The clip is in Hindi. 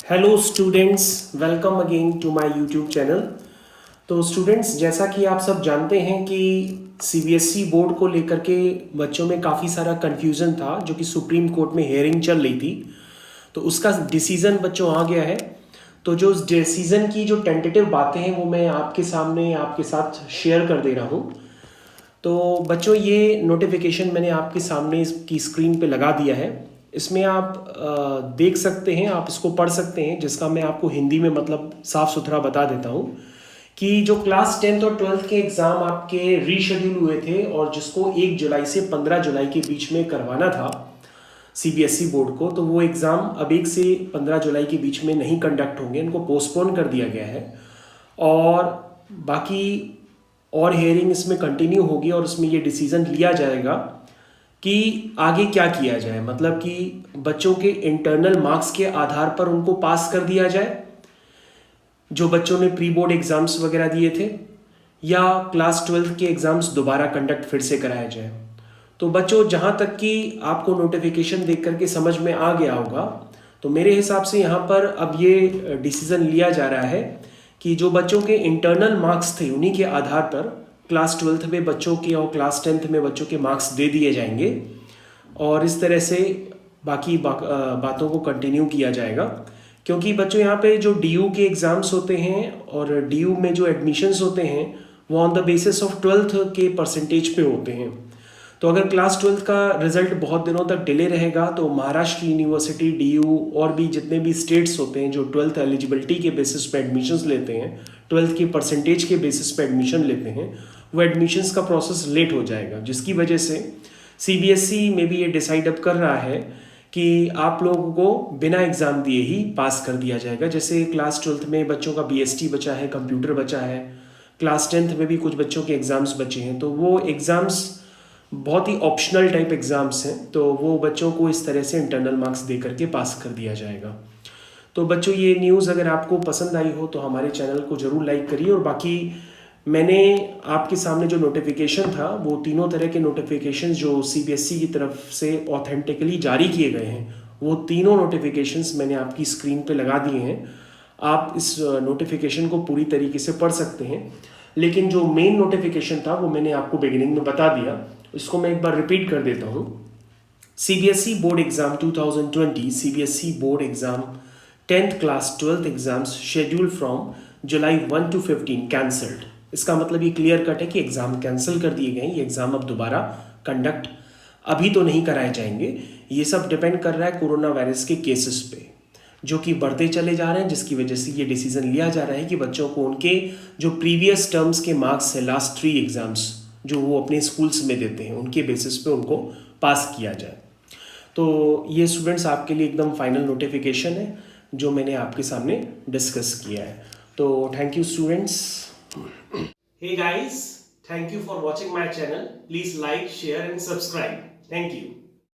Hello students, welcome again to my YouTube channel. तो स्टूडेंट्स, जैसा कि आप सब जानते हैं कि सीबीएसई बोर्ड को लेकर के बच्चों में काफ़ी सारा कन्फ्यूज़न था, जो कि सुप्रीम कोर्ट में हेयरिंग चल रही थी। तो उसका डिसीज़न बच्चों आ गया है। तो जो उस डिसीज़न की जो टेंटेटिव बातें हैं वो मैं आपके सामने आपके साथ शेयर कर दे रहा हूँ। तो बच्चों, ये नोटिफिकेशन मैंने आपके सामने इसकी स्क्रीन पे लगा दिया है। इसमें आप देख सकते हैं, आप इसको पढ़ सकते हैं, जिसका मैं आपको हिंदी में मतलब साफ सुथरा बता देता हूँ कि जो क्लास 10th और 12th के एग्ज़ाम आपके रीशेड्यूल हुए थे और जिसको 1 जुलाई से 15 जुलाई के बीच में करवाना था सीबीएसई बोर्ड को, तो वो एग्ज़ाम अब 1 से 15 जुलाई के बीच में नहीं कंडक्ट होंगे, इनको पोस्टपोन कर दिया गया है। और बाकी और हेयरिंग इसमें कंटिन्यू होगी और उसमें ये डिसीज़न लिया जाएगा कि आगे क्या किया जाए, मतलब कि बच्चों के इंटरनल मार्क्स के आधार पर उनको पास कर दिया जाए जो बच्चों ने प्री बोर्ड एग्ज़ाम्स वगैरह दिए थे, या क्लास 12th के एग्ज़ाम्स दोबारा कंडक्ट फिर से कराया जाए। तो बच्चों, जहाँ तक कि आपको नोटिफिकेशन देख करके समझ में आ गया होगा, तो मेरे हिसाब से यहाँ पर अब ये डिसीज़न लिया जा रहा है कि जो बच्चों के इंटरनल मार्क्स थे उन्हीं के आधार पर क्लास 12th में बच्चों के और क्लास 10th में बच्चों के मार्क्स दे दिए जाएंगे और इस तरह से बाकी बातों को कंटिन्यू किया जाएगा। क्योंकि बच्चों, यहाँ पे जो डीयू के एग्ज़ाम्स होते हैं और डीयू में जो एडमिशन्स होते हैं वो on the basis of 12th के परसेंटेज पे होते हैं। तो अगर क्लास 12th का रिजल्ट बहुत दिनों तक डिले रहेगा तो महाराष्ट्र यूनिवर्सिटी, डीयू और भी जितने भी स्टेट्स होते हैं जो 12th एलिजिबिलिटी के बेसिस पे एडमिशन्स लेते हैं, 12th के परसेंटेज के बेसिस पे एडमिशन लेते हैं, वो एडमिशन्स का प्रोसेस लेट हो जाएगा, जिसकी वजह से सीबीएसई में भी ये डिसाइड अब कर रहा है कि आप लोगों को बिना एग्ज़ाम दिए ही पास कर दिया जाएगा। जैसे क्लास 12th में बच्चों का बीएसटी बचा है, कंप्यूटर बचा है, क्लास 10th में भी कुछ बच्चों के एग्ज़ाम्स बचे हैं, तो वो एग्ज़ाम्स बहुत ही ऑप्शनल टाइप एग्ज़ाम्स हैं, तो वो बच्चों को इस तरह से इंटरनल मार्क्स दे करके पास कर दिया जाएगा। तो बच्चों, ये न्यूज़ अगर आपको पसंद आई हो तो हमारे चैनल को ज़रूर लाइक करिए। और बाकी मैंने आपके सामने जो नोटिफिकेशन था, वो तीनों तरह के नोटिफिकेशन जो सीबीएसई की तरफ से ऑथेंटिकली जारी किए गए हैं, वो तीनों नोटिफिकेशंस मैंने आपकी स्क्रीन पे लगा दिए हैं। आप इस नोटिफिकेशन को पूरी तरीके से पढ़ सकते हैं। लेकिन जो मेन नोटिफिकेशन था वो मैंने आपको बिगिनिंग में बता दिया, इसको मैं एक बार रिपीट कर देता हूँ। CBSE board exam 2020, CBSE board exam 10th class 12th exams schedule from July 1 to 15 cancelled. इसका मतलब ये क्लियर कट है कि एग्ज़ाम कैंसिल कर दिए गए, ये एग्ज़ाम अब दोबारा कंडक्ट अभी तो नहीं कराए जाएंगे। ये सब डिपेंड कर रहा है कोरोना वायरस के केसेस पे, जो कि बढ़ते चले जा रहे हैं, जिसकी वजह से ये डिसीजन लिया जा रहा है कि बच्चों को उनके जो प्रीवियस टर्म्स के मार्क्स है, लास्ट 3 एग्ज़ाम्स जो वो अपने स्कूल्स में देते हैं, उनके बेसिस पे उनको पास किया जाए। तो ये स्टूडेंट्स आपके लिए एकदम फाइनल नोटिफिकेशन है जो मैंने आपके सामने डिस्कस किया है। तो thank you students. Hey guys, thank you for watching my channel. Please like, share and subscribe. Thank you.